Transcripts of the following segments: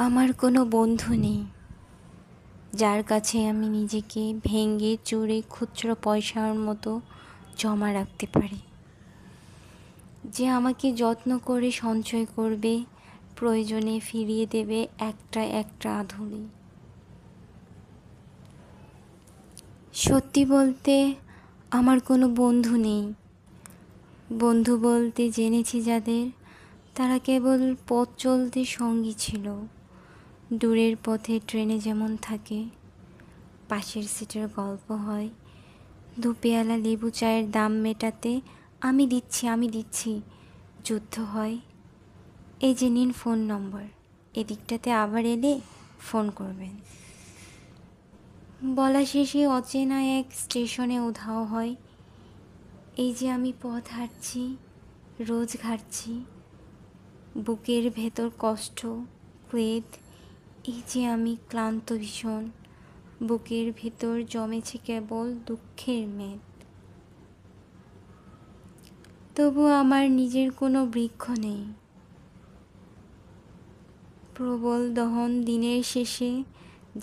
আমার কোনো বন্ধু নেই যার কাছে আমি নিজেকে ভেঙে চুরে খুচরো পয়সার মতো জমা রাখতে পারি, যে আমাকে যত্ন করে সঞ্চয় করবে, প্রয়োজনে ফিরিয়ে দেবে একটা একটা আধুলি। সত্যি বলতে আমার কোনো বন্ধু নেই। বন্ধু বলতে জেনেছি যাদের, তারা কেবল পথ চলতে সঙ্গী ছিল। দূরের পথে ট্রেনে যেমন থাকে, পাশের সিটের গল্প হয়, দুপেয়ালা লেবু চায়ের দাম মেটাতে আমি দিচ্ছি যুদ্ধ হয়। এই যে নিন ফোন নম্বর, এদিকটাতে আবার এলে ফোন করবেন। বলা শেষে অচেনা এক স্টেশনে উধাও হয়। এই যে আমি পথ হাঁটছি, রোজ ঘাটছি, বুকের ভেতর কষ্ট ক্লেদ। এই যে আমি ক্লান্ত ভীষণ, বুকের ভেতর জমেছে কেবল দুঃখের মেদ। তবু আমার নিজের কোনো বৃক্ষ নেই। প্রবল দহন দিনের শেষে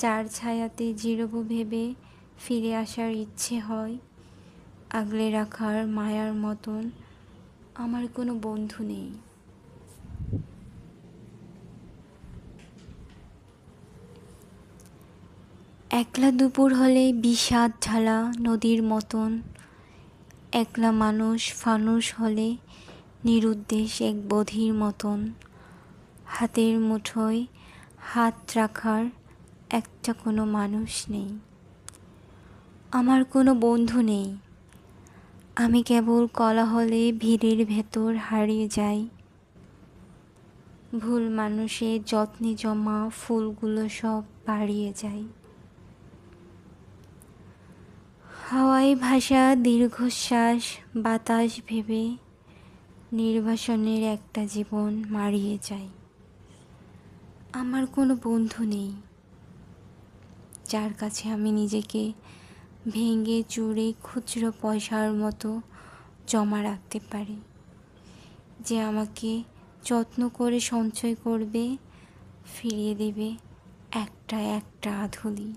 যার ছায়াতে জিরব ভেবে ফিরে আসার ইচ্ছে হয়, আগলে রাখার মায়ার মতন আমার কোনো বন্ধু নেই। একলা দুপুর হলে বিষাদ ঢালা নদীর মতন, একলা মানুষ ফানুষ হলে নিরুদ্দেশ এক বধির মতন। হাতের মুঠোয় হাত রাখার একটা কোনো মানুষ নেই। আমার কোনো বন্ধু নেই। আমি কেবল কোলাহলে ভিড়ের ভেতর হারিয়ে যাই। ভুল মানুষের যত্নে জমা ফুলগুলো সব বাড়িয়ে যায়। হাওয়ায় ভাসা দীর্ঘশ্বাস বাতাস ভেবে নির্বাসনের একটা জীবন মারিয়ে যায়। আমার কোনো বন্ধু নেই যার কাছে আমি নিজেকে ভেঙে চুরে খুচরো পয়সার মতো জমা রাখতে পারি, যে আমাকে যত্ন করে সঞ্চয় করবে, ফিরিয়ে দেবে একটা একটা আধুলি।